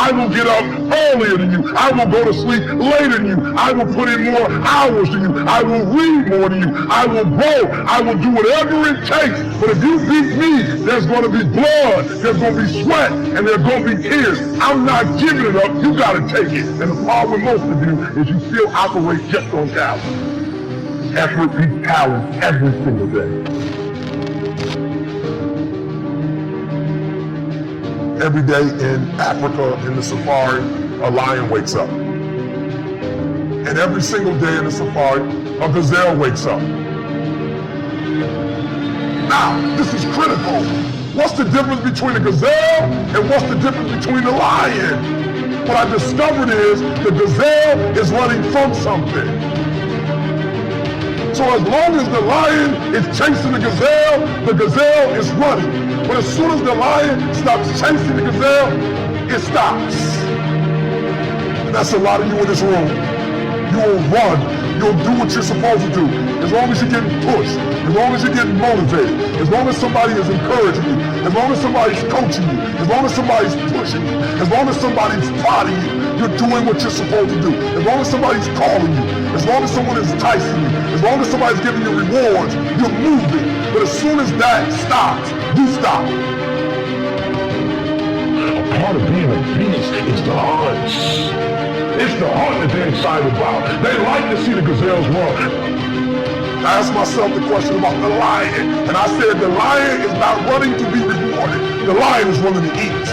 I will get up earlier than you. I will go to sleep later than you. I will put in more hours than you. I will read more than you. I will grow. I will do whatever it takes. But if you beat me, there's going to be blood, there's going to be sweat, and there's going to be tears. I'm not giving it up. You got to take it. And the problem with most of you is you still operate just on talent. Effort beats talent every single day. Every day in Africa, in the safari, a lion wakes up. And every single day in the safari, a gazelle wakes up. Now, this is critical. What's the difference between a gazelle and what's the difference between a lion? What I discovered is the gazelle is running from something. So as long as the lion is chasing the gazelle is running. But as soon as the lion stops chasing the gazelle, it stops. And that's a lot of you in this room. You will run. You'll do what you're supposed to do. As long as you're getting pushed, as long as you're getting motivated, as long as somebody is encouraging you, as long as somebody's coaching you, as long as somebody's pushing you, as long as somebody's prodding you, you're doing what you're supposed to do. As long as somebody's calling you, as long as someone is enticing you, as long as somebody's giving you rewards, you're moving. But as soon as that stops, you stop. A part of being a beast is the hunch. It's the hunt that they're excited about. They like to see the gazelles run. I asked myself the question about the lion, and I said the lion is not running to be rewarded. The lion is running to eat.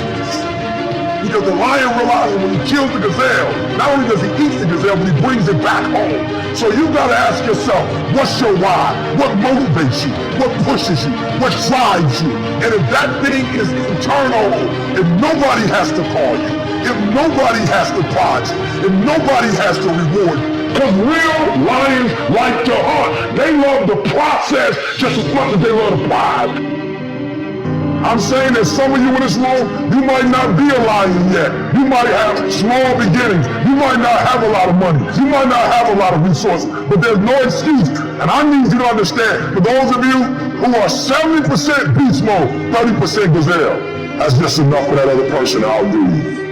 Because the lion realizes when he kills the gazelle, not only does he eat the gazelle, but he brings it back home. So you gotta ask yourself, what's your why? What motivates you? What pushes you? What drives you? And if that thing is internal, if nobody has to call you, if nobody has to prod you, if nobody has to reward you, because real lions like to hunt. They love the process just as much as they love the prize. I'm saying that some of you in this room, you might not be a lion yet. You might have small beginnings. You might not have a lot of money. You might not have a lot of resources, but there's no excuse. And I need you to understand, for those of you who are 70% beast mode, 30% gazelle, that's just enough for that other person. I'll do you.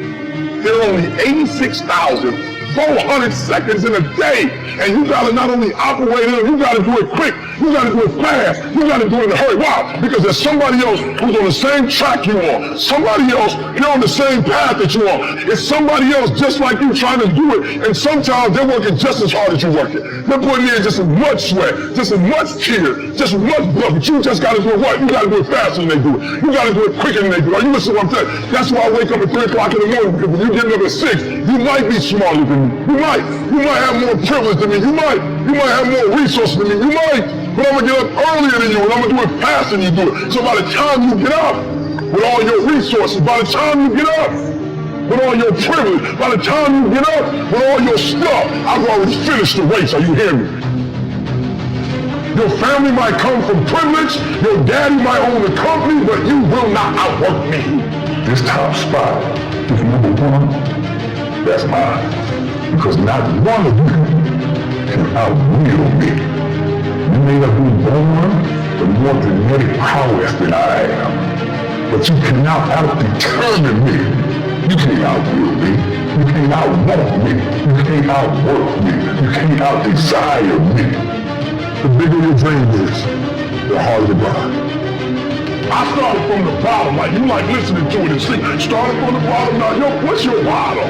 There are only 86,400 seconds in a day, and you gotta not only operate in it, you gotta do it quick, you gotta do it fast, you gotta do it in a hurry. Why? Because there's somebody else who's on the same track you are, somebody else here on the same path that you are. It's somebody else just like you trying to do it, and sometimes they're working just as hard as you're working. They're putting in just as much sweat, just as much tears, just as much blood, but you just gotta do it what? You gotta do it faster than they do it. You gotta do it quicker than they do it. Are you listening to what I'm saying? That's why I wake up at 3 o'clock in the morning, because when you get up at 6, you might be smarter than me. You might have more privilege than me. You might have more resources than me. You might, but I'm gonna get up earlier than you, and I'm gonna do it faster than you do it. So by the time you get up with all your resources, by the time you get up with all your privilege, by the time you get up with all your stuff, I've already finished the race. Are you hearing me? Your family might come from privilege, your daddy might own the company, but you will not outwork me. This top spot is number 1. That's mine. Because not one of you can outwill me. You may not be born with more genetic prowess than I am, but you cannot out-determine me. You can't outwill me. You can't outwalk me. You can't outwork me. You can't out-desire me. The bigger your dream is, the harder the grind. I started from the bottom, like you like listening to it and see. Started from the bottom, now what's your bottom?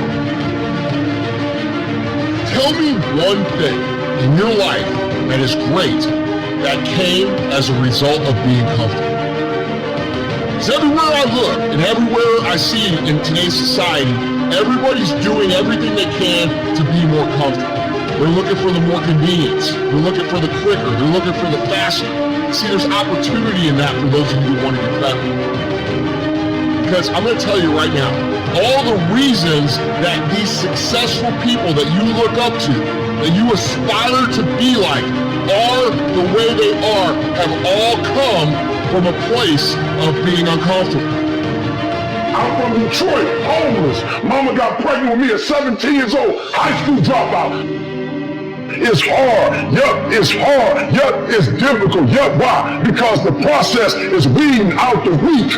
Tell me one thing in your life that is great that came as a result of being comfortable. Because everywhere I look and everywhere I see in today's society, everybody's doing everything they can to be more comfortable. They're looking for the more convenience. They're looking for the quicker. They're looking for the faster. See, there's opportunity in that for those of you who want to get better. Because I'm going to tell you right now, all the reasons that these successful people that you look up to, that you aspire to be like, are the way they are, have all come from a place of being uncomfortable. I'm from Detroit, homeless. Mama got pregnant with me at 17 years old, high school dropout. It's hard. Yup, it's hard. Yup, it's difficult. Yup, why? Because the process is weeding out the weak.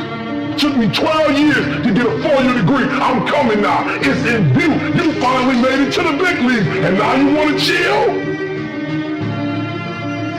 Took me 12 years to get a 4-year degree. I'm coming now. It's in view. You finally made it to the big league, and now you want to chill?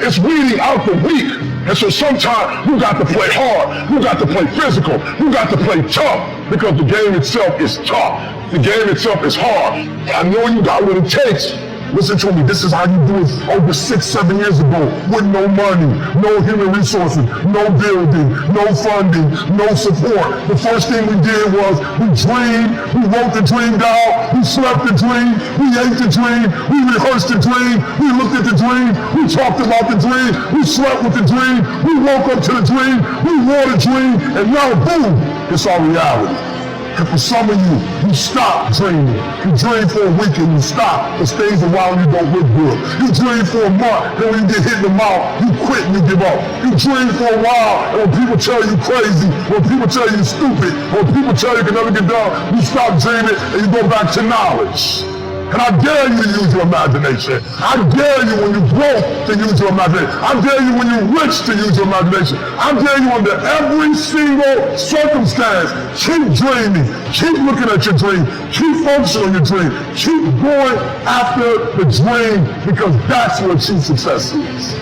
It's weeding out the weak. And so sometimes you got to play hard. You got to play physical. You got to play tough because the game itself is tough. The game itself is hard. I know you got what it takes. Listen to me, this is how you do it over 6-7 years ago with no money, no human resources, no building, no funding, no support. The first thing we did was we dreamed, we wrote the dream down, we slept the dream, we ate the dream, we rehearsed the dream, we looked at the dream, we talked about the dream, we slept with the dream, we woke up to the dream, we wore the dream, and now boom, it's our reality. And for some of you, you stop dreaming. You dream for a week and you stop. It stays a while and you don't look good. You dream for a month, and when you get hit in the mouth, you quit and you give up. You dream for a while, and when people tell you crazy, when people tell you stupid, when people tell you can never get done, you stop dreaming and you go back to knowledge. And I dare you to use your imagination. I dare you when you're broke to use your imagination. I dare you when you're rich to use your imagination. I dare you under every single circumstance. Keep dreaming. Keep looking at your dream. Keep focusing on your dream. Keep going after the dream because that's what true success is.